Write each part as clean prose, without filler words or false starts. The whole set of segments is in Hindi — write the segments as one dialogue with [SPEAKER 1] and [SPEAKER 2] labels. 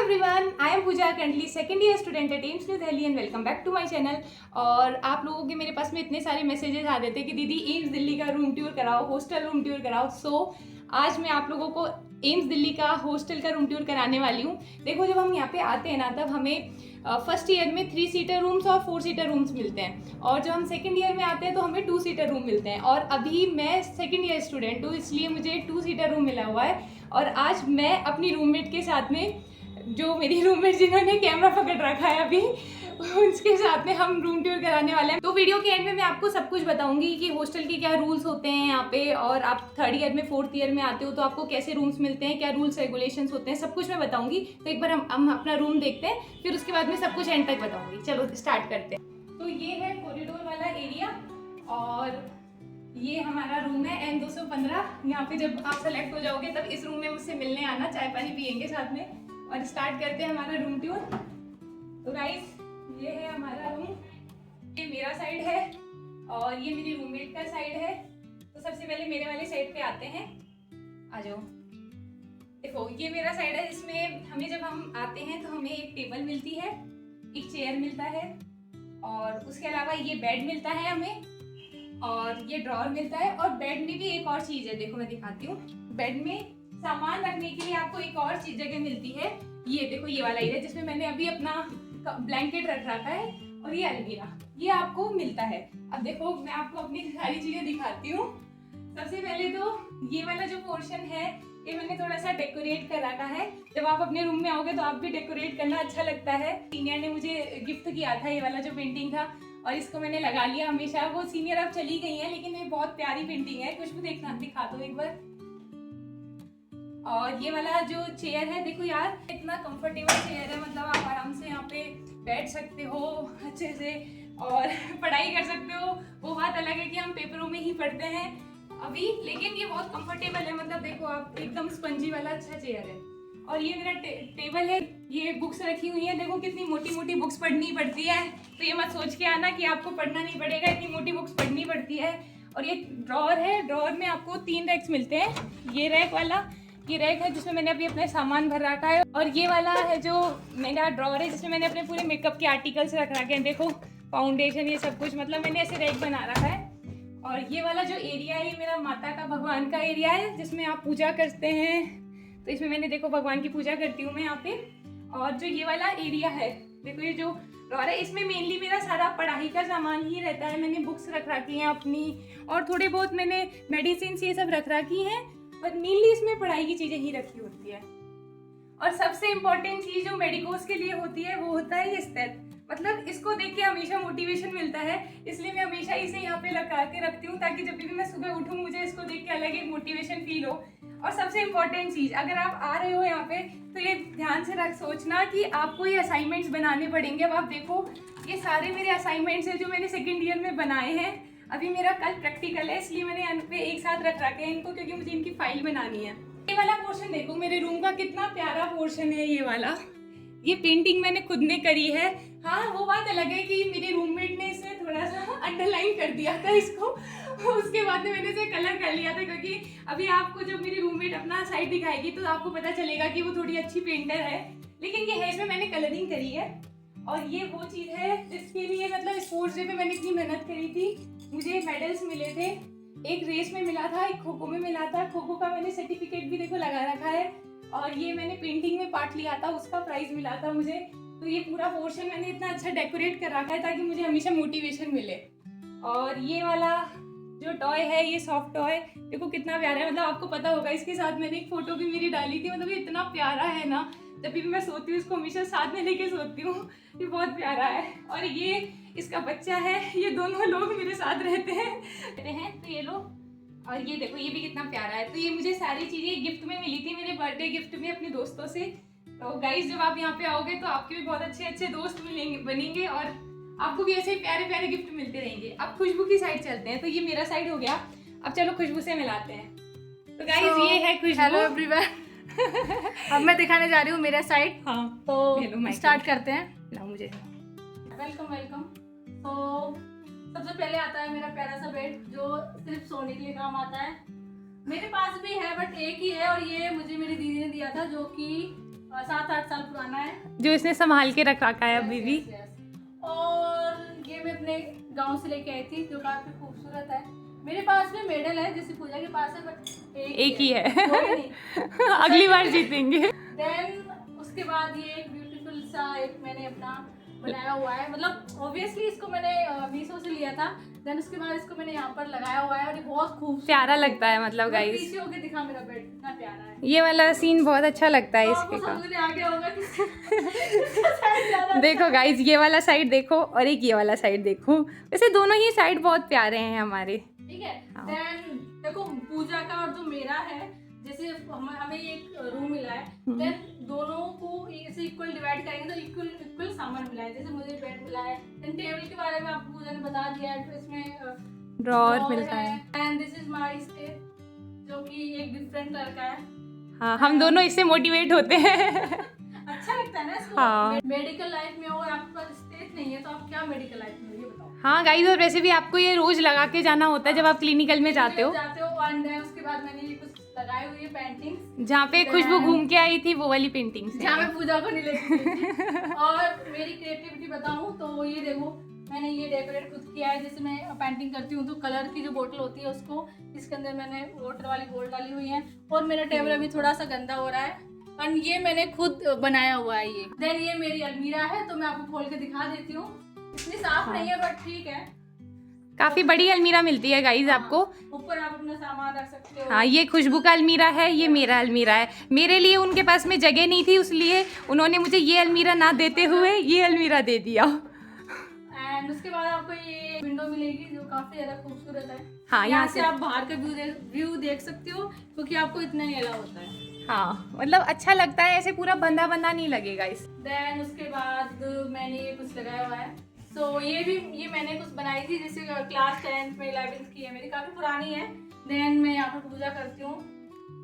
[SPEAKER 1] Everyone, I am Puja, currently second year student at AIIMS New Delhi and welcome back to my channel. और आप लोगों के मेरे पास में इतने सारे मैसेजेस आ रहे थे कि दीदी एम्स दिल्ली का रूम टूर कराओ, हॉस्टल रूम टूर कराओ। सो आज मैं आप लोगों को एम्स दिल्ली का हॉस्टल का रूम टूर कराने वाली हूँ। देखो, जब हम यहाँ पे आते हैं ना, तब हमें फर्स्ट ईयर में 3 सीटर रूम्स और 4 सीटर रूम्स मिलते हैं, और जब हम सेकंड ईयर में आते हैं तो हमें 2 सीटर रूम मिलते हैं। और अभी मैं सेकंड ईयर स्टूडेंट हूँ, इसलिए मुझे 2 सीटर रूम मिला हुआ है। और आज मैं अपनी रूममेट के साथ में, जो मेरी रूममेट जिन्होंने कैमरा पकड़ रखा है अभी, उसके साथ में हम रूम टूर कराने वाले हैं। तो वीडियो के एंड में मैं आपको सब कुछ बताऊंगी कि हॉस्टल के क्या रूल्स होते हैं यहाँ पे, और आप थर्ड ईयर में फोर्थ ईयर में आते हो तो आपको कैसे रूम्स मिलते हैं, क्या रूल्स रेगुलेशंस होते हैं, सब कुछ मैं बताऊंगी। तो एक बार हम अपना रूम देखते हैं, फिर उसके बाद में सब कुछ एंड तक बताऊंगी। चलो स्टार्ट करते हैं। तो ये है कॉरिडोर वाला एरिया, और ये हमारा रूम है N215। यहाँ पे जब आप सेलेक्ट हो जाओगे तब इस रूम में मुझसे मिलने आना, चाय पानी पियेंगे साथ में, और स्टार्ट करते हैं हमारा रूम टूर। तो गाइस, ये है हमारा रूम, ये मेरा साइड है और ये मेरी रूममेट का साइड है। तो सबसे पहले मेरे वाले साइड पे आते हैं, आ जाओ। देखो, ये मेरा साइड है, जिसमें हमें जब हम आते हैं तो हमें एक टेबल मिलती है, एक चेयर मिलता है, और उसके अलावा ये बेड मिलता है हमें, और ये ड्रॉअर मिलता है। और बेड में भी एक और चीज है, देखो मैं दिखाती हूँ। बेड में सामान रखने के लिए आपको एक और चीज जगह मिलती है। ये देखो, ये वाला एरिया जिसमें मैंने अभी अपना ब्लैंकेट रख रखा है, और ये अलमीरा, ये आपको मिलता है। अब देखो, मैं आपको अपनी सारी चीजें दिखाती हूँ। सबसे पहले तो ये वाला जो पोर्शन है, ये मैंने थोड़ा सा डेकोरेट कर रखा है। जब आप अपने रूम में आओगे तो आप भी डेकोरेट करना अच्छा लगता है। सीनियर ने मुझे गिफ्ट किया था ये वाला जो पेंटिंग था, और इसको मैंने लगा लिया हमेशा। वो सीनियर अब चली गई है, लेकिन ये बहुत प्यारी पेंटिंग है। कुछ भी देखना, दिखा दो एक बार। और ये वाला जो चेयर है, देखो यार, इतना कंफर्टेबल चेयर है, मतलब आप आराम से यहाँ पे बैठ सकते हो अच्छे से और पढ़ाई कर सकते हो। वो बात अलग है कि हम पेपरों में ही पढ़ते हैं अभी, लेकिन ये बहुत कंफर्टेबल है। मतलब देखो आप, एकदम स्पंजी वाला अच्छा चेयर है। और ये मेरा टेबल है, ये बुक्स रखी हुई है। देखो कितनी मोटी मोटी बुक्स पढ़नी पड़ती है, तो ये मत सोच के आना कि आपको पढ़ना नहीं पड़ेगा, इतनी मोटी बुक्स पढ़नी पड़ती है। और ये ड्रॉअर है, ड्रॉअर में आपको 3 रैक्स मिलते हैं। ये रैक वाला, ये रैक है जिसमें मैंने अभी अपना सामान भर रखा है, और ये वाला है जो मेरा ड्रॉअर है, जिसमें मैंने अपने पूरे मेकअप के आर्टिकल्स रख रखे हैं। देखो, फाउंडेशन, ये सब कुछ, मतलब मैंने ऐसे रैक बना रखा है। और ये वाला जो एरिया है, ये मेरा माता का, भगवान का एरिया है, जिसमें आप पूजा करते हैं। तो इसमें मैंने, देखो, भगवान की पूजा करती हूँ मैं यहाँ पे। और जो ये वाला एरिया है, देखो, ये जो ड्रॉअर है, इसमें मेनली मेरा सारा पढ़ाई का सामान ही रहता है। मैंने बुक्स रख रखी हैं अपनी, और थोड़े बहुत मैंने मेडिसिन ये सब रख रखी हैं, पर मेनली इसमें पढ़ाई की चीज़ें ही रखी होती है। और सबसे इम्पोर्टेंट चीज़ जो मेडिकोस के लिए होती है, वो होता है ये स्टेप। मतलब इसको देख के हमेशा मोटिवेशन मिलता है, इसलिए मैं हमेशा इसे यहाँ पे लगा के रखती हूँ, ताकि जब भी मैं सुबह उठूँ मुझे इसको देख के अलग एक मोटिवेशन फील हो। और सबसे इम्पोर्टेंट चीज़, अगर आप आ रहे हो यहाँ पे तो ये ध्यान से सोचना कि आपको ये असाइनमेंट्स बनाने पड़ेंगे। अब आप देखो, ये सारे मेरे असाइनमेंट्स हैं जो मैंने सेकेंड ईयर में बनाए हैं। अभी मेरा कल प्रैक्टिकल है, इसलिए मैंने यहाँ पे एक साथ रख रखे हैं इनको, क्योंकि मुझे इनकी फाइल बनानी है। ये वाला पोर्शन देखो, मेरे रूम का कितना प्यारा पोर्शन है ये वाला। ये पेंटिंग मैंने खुद ने करी है। हाँ, वो बात अलग है कि मेरे रूममेट ने इसे थोड़ा सा अंडरलाइन कर दिया था इसको, उसके बाद में मैंने इसे कलर कर लिया था, क्योंकि अभी आपको जब मेरी रूममेट अपना साइड दिखाएगी तो आपको पता चलेगा कि वो थोड़ी अच्छी पेंटर है। लेकिन ये है, इसमें मैंने कलरिंग करी है। और ये वो चीज़ है जिसके लिए, मतलब स्पोर्ट्स डे पे मैंने इतनी मेहनत करी थी, मुझे मेडल्स मिले थे। एक रेस में मिला था, एक खो खो में मिला था। खो खो का मैंने सर्टिफिकेट भी देखो लगा रखा है, और ये मैंने पेंटिंग में पार्ट लिया था, उसका प्राइज मिला था मुझे। तो ये पूरा पोर्शन मैंने इतना अच्छा डेकोरेट कर रखा है ताकि मुझे हमेशा मोटिवेशन मिले। और ये वाला जो टॉय है, ये सॉफ्ट टॉय, देखो कितना प्यारा है। मतलब आपको पता होगा, इसके साथ मैंने एक फोटो भी मेरी डाली थी। मतलब ये इतना प्यारा है ना, जब भी मैं सोती हूँ इसको हमेशा साथ में लेके सोती हूँ। ये बहुत प्यारा है। और ये इसका बच्चा है, ये दोनों लोग मेरे साथ रहते हैं। तो ये लो, और ये देखो, ये भी कितना प्यारा है। तो ये मुझे सारी चीज़ें गिफ्ट में मिली थी, मेरे बर्थडे गिफ्ट में अपने दोस्तों से। तो गाइस, जब आप यहाँ पे आओगे तो आपके भी बहुत अच्छे अच्छे दोस्त मिलेंगे, बनेंगे, और आपको भी ऐसे प्यारे प्यारे गिफ्ट मिलते रहेंगे। अब खुशबू की साइड चलते हैं। तो ये मेरा साइड हो गया, अब चलो खुशबू से मिलाते हैं। तो गाइस, ये है खुशबू।
[SPEAKER 2] Hello everyone. अब मैं दिखाने जा रही हूँ मेरा साइड।
[SPEAKER 1] हाँ,
[SPEAKER 2] तो स्टार्ट करते हैं।
[SPEAKER 1] लाओ मुझे।
[SPEAKER 2] Welcome welcome. तो सबसे पहले आता है मेरा प्यारा सा बेड, जो सिर्फ सोने के लिए काम आता है। मेरे पास भी है, बट एक ही है, और ये मुझे मेरी दीदी ने दिया था, जो कि 7-8 साल पुराना है,
[SPEAKER 1] जो इसने संभाल के रख रखा है अभी भी।
[SPEAKER 2] Yes, yes. और ये मैं अपने गांव से लेके आई थी, जो काफी खूबसूरत है। मेरे पास भी मेडल है जैसे पूजा के पास है, बट
[SPEAKER 1] एक ही है।
[SPEAKER 2] कोई नहीं।
[SPEAKER 1] अगली बार जीतेंगे।
[SPEAKER 2] देन उसके बाद ये एक ब्यूटीफुल सा एक मैंने अपना बनाया हुआ है, मतलब ऑब्वियसली इसको मैंने मीशो से लिया था। देन उसके बाद इसको मैंने यहाँ पर लगाया हुआ है और ये बहुत खूबसूरत
[SPEAKER 1] प्यारा लगता है, मतलब गाइस
[SPEAKER 2] पीछे होके दिखा मेरा बेड कितना प्यारा है।
[SPEAKER 1] ये वाला सीन बहुत अच्छा लगता है
[SPEAKER 2] तो
[SPEAKER 1] इसके
[SPEAKER 2] आपको
[SPEAKER 1] का।
[SPEAKER 2] समझ में आ गया होगा कि इसका size ज़्यादा
[SPEAKER 1] देखो गाइस ये वाला साइड देखो और एक ये वाला साइड देखो, वैसे दोनों ही साइड बहुत प्यारे हैं हमारे।
[SPEAKER 2] ठीक है।
[SPEAKER 1] हाँ।
[SPEAKER 2] देन देखो पूजा का और जो मेरा है, जैसे हमें एक रूम मिला है, देन दोनों को ऐसे इक्वल डिवाइड करेंगे तो इक्वल इक्वल सामान मिला है। जैसे मुझे बेड मिला है, देन टेबल के बारे में आपको पूजा ने बता दिया है, तो इसमें
[SPEAKER 1] ड्रॉअर मिलता है।
[SPEAKER 2] And this is my stage, जो कि एक डिफरेंट कलर का है।
[SPEAKER 1] हाँ हम दोनों इससे मोटिवेट होते हैं।
[SPEAKER 2] अच्छा लगता है ना इसको।
[SPEAKER 1] हाँ।
[SPEAKER 2] मेडिकल लाइफ में हो और आपके पास स्टेज नहीं है तो आप क्या मेडिकल लाइफ में हो, ये बताओ।
[SPEAKER 1] हाँ गाइस और वैसे भी आपको ये रोज लगा के जाना होता है जब आप क्लिनिकल में जाते हो।
[SPEAKER 2] एंड उसके बाद मैंने ये कुछ लगाई हुई है पेंटिंग्स,
[SPEAKER 1] जहाँ पे खुशबू घूम के आई थी वो वाली पेंटिंग से।
[SPEAKER 2] जहाँ मैं पूजा को नहीं लेती थी। और मेरी क्रिएटिविटी बताऊं तो ये देखो मैंने ये डेकोरेट खुद किया है। जैसे मैं पेंटिंग करती हूँ तो कलर की जो बोतल होती है उसको इसके अंदर मैंने वाटर वाली गोल्ड डाली हुई है। और मेरा टेबल अभी थोड़ा सा गंदा हो रहा है और ये मैंने खुद बनाया हुआ है ये। देन ये मेरी अलमीरा है, तो मैं आपको खोल के दिखा देती हूँ। इतनी साफ नहीं है बट ठीक है,
[SPEAKER 1] काफी बड़ी अलमीरा मिलती है गाइस आपको।
[SPEAKER 2] ऊपर आप अपना सामान रख सकते हो।
[SPEAKER 1] हाँ ये खुशबू का अलमीरा है, ये मेरा अलमीरा है। मेरे लिए उनके पास में जगह नहीं थी, इसलिए उन्होंने मुझे ये अलमीरा ना देते हुए ये अलमीरा दे दिया।
[SPEAKER 2] एंड उसके बाद आपको ये विंडो मिलेगी जो काफी ज्यादा खूबसूरत है।
[SPEAKER 1] हाँ
[SPEAKER 2] यहाँ से आप बाहर का व्यू देख सकते हो, क्योंकि आपको इतना ही अलाउ होता है।
[SPEAKER 1] हाँ मतलब अच्छा लगता है, ऐसे पूरा बंधा बंधा नहीं लगेगा इस।
[SPEAKER 2] देन उसके बाद मैंने ये कुछ लगाया हुआ है। सो ये मैंने कुछ बनाई थी, जैसे क्लास 10th में 11th की है मेरी, काफी पुरानी है। देन मैं यहाँ पर पूजा करती हूँ,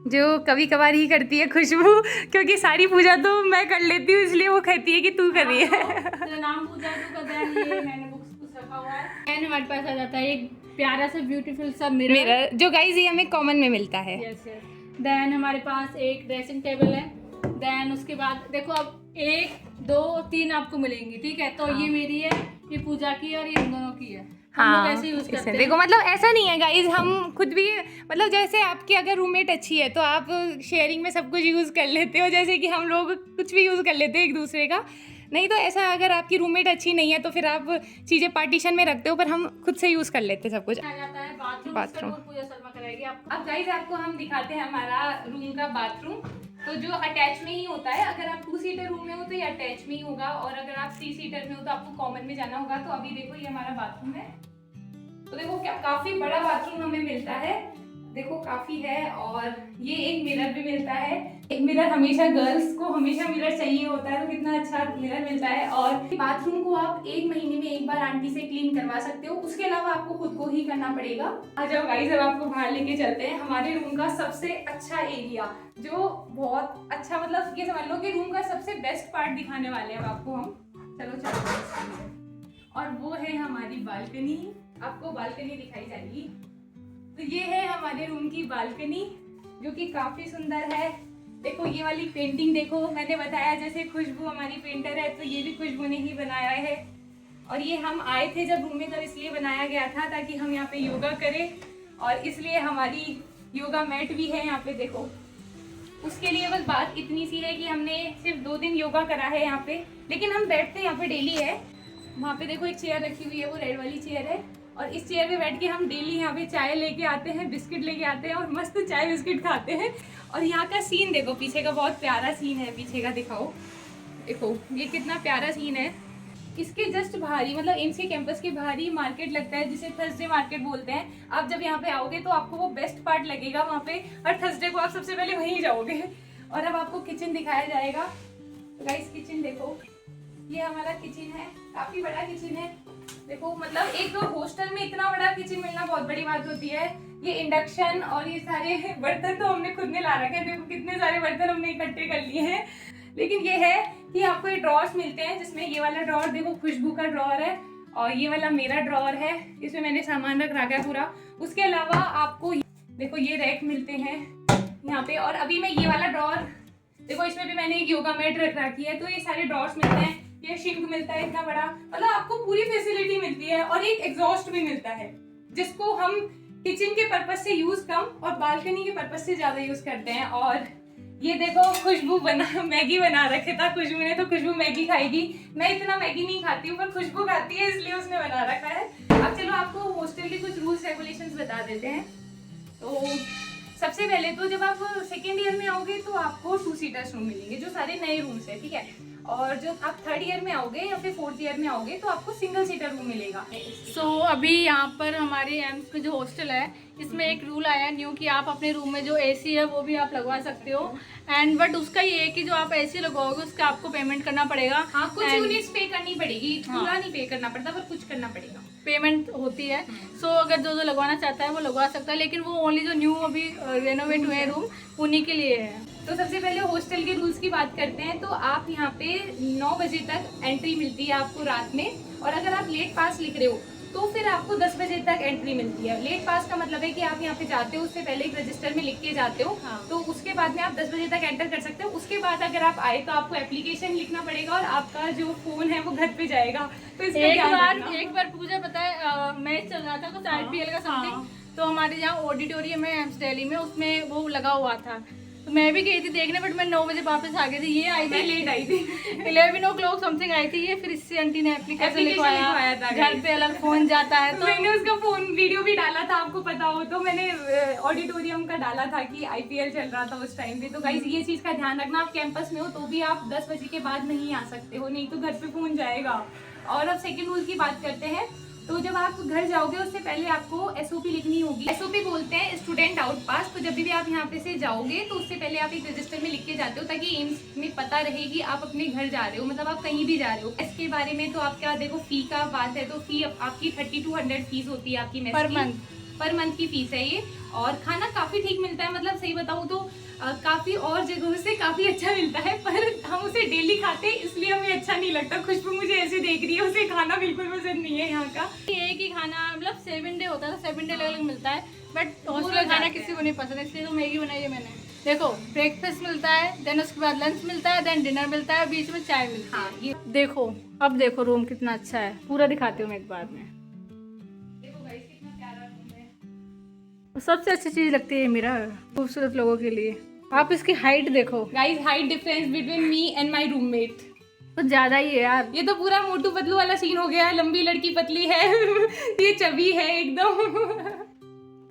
[SPEAKER 1] जो कभी कभार ही करती है खुशबू, क्योंकि सारी पूजा तो मैं कर लेती हूँ, इसलिए वो कहती है कि तू कर रही है।
[SPEAKER 2] तो नाम पूजा का देन ये मैंने बुक्स कुछ रखा हुआ है। देन हमारे पास आ जाता है एक प्यारा सा ब्यूटीफुल सा मिरर,
[SPEAKER 1] जो गाइस ये हमें कॉमन में मिलता है।
[SPEAKER 2] Yes yes. देन हमारे पास एक ड्रेसिंग टेबल है। देन उसके बाद देखो अब 1 2 3 आपको मिलेंगी, ठीक है। तो ये मेरी है, ये पूजा की है और ये हम दोनों की है। हम लोग ऐसे यूज करते हैं।
[SPEAKER 1] देखो मतलब ऐसा नहीं है गाइज, हम खुद भी मतलब जैसे आपकी अगर रूममेट अच्छी है तो आप शेयरिंग में सब कुछ यूज़ कर लेते हो, जैसे कि हम लोग कुछ भी यूज़ कर लेते हैं एक दूसरे का। नहीं तो ऐसा अगर आपकी रूममेट अच्छी नहीं है तो फिर आप चीज़ें पार्टीशन में रखते हो, पर हम खुद से यूज़ कर लेते हैं सब कुछ।
[SPEAKER 2] आ जाता है बाथरूम।
[SPEAKER 1] बाथरूम।
[SPEAKER 2] पूजा शर्मा कराएगी आपको।
[SPEAKER 1] अब गाइज आपको हम दिखाते हैं हमारा रूम का बाथरूम, तो जो अटैच में ही होता है। अगर आप 2 सीटर रूम में हो तो ये अटैच में ही होगा, और अगर आप 3 सीटर में हो तो आपको कॉमन में जाना होगा। तो अभी देखो ये हमारा बाथरूम है, तो देखो क्या काफी बड़ा बाथरूम हमें मिलता है, देखो काफी है। और ये एक मिरर भी मिलता है। एक मिरर हमेशा गर्ल्स को हमेशा मिरर चाहिए होता है, तो कितना अच्छा मिरर मिलता है। और बाथरूम को आप 1 महीने में एक बार आंटी से क्लीन करवा सकते हो, उसके अलावा आपको खुद को ही करना पड़ेगा। आ जाओ गाइस, अब आपको बाहर लेके चलते हैं हमारे रूम का सबसे अच्छा एरिया, जो बहुत अच्छा, मतलब ये समझ लो कि रूम का सबसे बेस्ट पार्ट दिखाने वाले हैं आपको हम। चलो और वो है हमारी बालकनी, आपको बालकनी दिखाई जाएगी। तो ये है हमारे रूम की बालकनी, जो कि काफी सुंदर है। देखो ये वाली पेंटिंग देखो, मैंने बताया जैसे खुशबू हमारी पेंटर है, तो ये भी खुशबू ने ही बनाया है। और ये हम आए थे जब रूम में, तब इसलिए बनाया गया था ताकि हम यहाँ पे योगा करें, और इसलिए हमारी योगा मैट भी है यहाँ पे देखो। उसके लिए बस बात इतनी सी है कि हमने सिर्फ 2 दिन योगा करा है यहाँ पे, लेकिन हम बैठते यहाँ पे डेली है। वहाँ पे देखो एक चेयर रखी हुई है, वो रेड वाली चेयर है, और इस चेयर पे बैठ के हम डेली यहाँ पे चाय लेके आते हैं, बिस्किट लेके आते हैं, और मस्त चाय बिस्किट खाते हैं। और यहाँ का सीन देखो, पीछे का बहुत प्यारा सीन है, पीछे का दिखाओ, देखो ये कितना प्यारा सीन है। इसके जस्ट बाहर ही, मतलब एम्स के कैंपस के बाहर ही मार्केट लगता है, जिसे थर्सडे मार्केट बोलते हैं। आप जब यहाँ पे आओगे तो आपको वो बेस्ट पार्ट लगेगा वहाँ पे, और थर्सडे को आप सबसे पहले वहीं जाओगे। और अब आपको किचन दिखाया जाएगा। तो गाइस किचन देखो, ये हमारा किचन है, काफी बड़ा किचन है। देखो मतलब एक हॉस्टल में इतना बड़ा किचन मिलना बहुत बड़ी बात होती है। ये इंडक्शन और ये सारे बर्तन तो हमने खुद में ला रखे हैं, देखो कितने सारे बर्तन हमने इकट्ठे कर लिए हैं। लेकिन ये है कि आपको ये ड्रॉर्स मिलते हैं, जिसमें ये वाला ड्रॉर देखो खुशबू का ड्रॉर है, और ये वाला मेरा ड्रॉर है, इसमें मैंने सामान रख रखा है पूरा। उसके अलावा आपको देखो ये रैक मिलते हैं यहाँ पे, और अभी मैं ये वाला ड्रॉर देखो इसमें भी मैंने एक योगा मैट रख रखी है, तो ये सारे ड्रॉर्स मिलते हैं, ये सिंक मिलता है इतना बड़ा, मतलब आपको पूरी फैसिलिटी मिलती है। और एक एग्जॉस्ट भी मिलता है जिसको हम किचन के पर्पज से यूज कम और बालकनी के पर्पज से ज्यादा यूज करते हैं। और ये देखो खुशबू बना मैगी बना रखे था खुशबू ने, तो खुशबू मैगी खाएगी। मैं इतना मैगी नहीं खाती हूँ, पर खुशबू खाती है इसलिए उसने बना रखा है। अब चलो आपको हॉस्टल के कुछ रूल्स रेगुलेशंस बता देते हैं। तो सबसे पहले तो जब आप सेकेंड ईयर में आओगे तो आपको 2 सीटर्स रूम मिलेंगे, जो सारे नए रूम्स है, ठीक है। और जब आप थर्ड ईयर में आओगे या फिर फोर्थ ईयर में आओगे तो आपको सिंगल सीटर रूम मिलेगा।
[SPEAKER 2] अभी यहाँ पर हमारे एम्स में जो हॉस्टल है, इसमें एक रूल आया है न्यू कि आप अपने रूम में जो एसी है वो भी आप लगवा सकते हो। एंड बट उसका ये है कि जो आप एसी लगवाओगे उसका आपको पेमेंट करना पड़ेगा।
[SPEAKER 1] हाँ, कुछ यूनिट्स पे करनी पड़ेगी, पूरा नहीं पे करना पड़ता, पर कुछ करना पड़ेगा,
[SPEAKER 2] पेमेंट होती है। अगर जो लगवाना चाहता है वो लगवा सकता है, लेकिन वो ओनली जो न्यू अभी रेनोवेट हुए रूम उन्हीं के लिए है।
[SPEAKER 1] तो सबसे पहले हॉस्टल के रूल्स की बात करते हैं। तो आप यहाँ पे 9 बजे तक एंट्री मिलती है आपको रात में, और अगर आप लेट पास लिख रहे हो तो फिर आपको 10 बजे तक एंट्री मिलती है। लेट पास का मतलब है कि आप यहाँ पे जाते हो, उससे पहले एक रजिस्टर में लिख के जाते हो। हाँ। तो उसके बाद में आप 10 बजे तक एंटर कर सकते हो। उसके बाद अगर आप आए तो आपको एप्लीकेशन लिखना पड़ेगा और आपका जो फोन है वो घर पे जाएगा। तो
[SPEAKER 2] एक बार पूजा पता है मैच चल रहा था कुछ IPL का समथिंग, तो हमारे यहाँ ऑडिटोरियम है एम्स दिल्ली में, उसमें वो लगा हुआ था, तो मैं भी गई थी देखने, बट मैं 9 बजे वापस आ गई थी। ये आई थी
[SPEAKER 1] लेट आई थी
[SPEAKER 2] 11 o'clock समथिंग आई थी ये। फिर इससे आंटी ने एप्लीकेशन लिखवाया था, घर पे अलग फोन जाता है। तो
[SPEAKER 1] मैंने उसका फोन वीडियो भी डाला था, आपको पता हो तो। मैंने ऑडिटोरियम का डाला था कि IPL चल रहा था उस टाइम पे। तो गाइस ये चीज का ध्यान रखना, आप कैंपस में हो तो भी आप 10 बजे के बाद नहीं आ सकते हो, नहीं तो घर पे फोन जाएगा। और अब सेकेंड रूल की बात करते हैं। तो जब आप घर जाओगे उससे पहले आपको SOP लिखनी होगी। SOP बोलते हैं स्टूडेंट आउट पास। तो जब भी आप यहाँ पे से जाओगे तो उससे पहले आप एक रजिस्टर में लिख के जाते हो, ताकि एम्स में पता रहे कि आप अपने घर जा रहे हो, मतलब आप कहीं भी जा रहे हो। इसके बारे में तो आप क्या देखो, फी का बात है तो फी आपकी 3200 फीस होती है आपकी पर मंथ की फीस है ये। और खाना काफी ठीक मिलता है, मतलब सही बताऊँ तो काफी और जगहों से काफी अच्छा मिलता है, पर हम उसे डेली खाते हैं इसलिए हमें अच्छा नहीं लगता। खुशबू मुझे ऐसे देख रही है, उसे खाना बिल्कुल पसंद नहीं है यहाँ का।
[SPEAKER 2] एक ही खाना मतलब 7 डे होता है, 7 डे अलग अलग मिलता है, बट हॉस्टल का खाना किसी को नहीं पसंद, इसलिए तो मैगी बनाई है मैंने। देखो ब्रेकफास्ट मिलता है, देन उसके बाद लंच मिलता है, देन डिनर मिलता है, बीच में चाय मिलती है। ये देखो, अब देखो रूम कितना अच्छा है, पूरा दिखाती हूँ मैं एक बार में।
[SPEAKER 1] देखो गाइस कितना प्यारा रूम है।
[SPEAKER 2] सबसे अच्छी चीज लगती है मेरा खूबसूरत लोगों के लिए। आप इसकी हाइट देखो
[SPEAKER 1] guys, height difference between me and my roommate
[SPEAKER 2] तो ज्यादा ही है यार।
[SPEAKER 1] ये तो पूरा मोटू पतलू वाला सीन हो गया है, लंबी लड़की पतली है ये चबी है एकदम।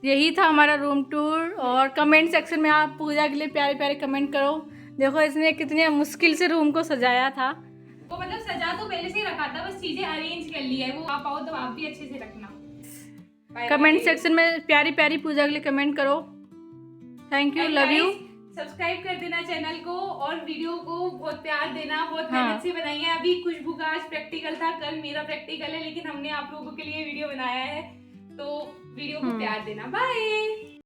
[SPEAKER 2] यही था हमारा रूम टूर। और कमेंट सेक्शन में आप पूजा के लिए प्यारे प्यारे कमेंट करो। देखो इसने कितने मुश्किल से रूम को सजाया था।
[SPEAKER 1] वो मतलब सजा तो पहले से ही रखा था, बस चीजें अरेंज कर ली है। वो आप आओ तो आप भी अच्छे से रखना।
[SPEAKER 2] कमेंट सेक्शन में प्यारी प्यारी पूजा के लिए कमेंट करो। Thank you, love you.
[SPEAKER 1] Subscribe कर देना चैनल को, और वीडियो को बहुत प्यार देना। बहुत मेहनत से बनाई है। अभी खुशबू का आज प्रैक्टिकल था, कल मेरा प्रैक्टिकल है, लेकिन हमने आप लोगों के लिए वीडियो बनाया है, तो वीडियो को प्यार देना। बाय।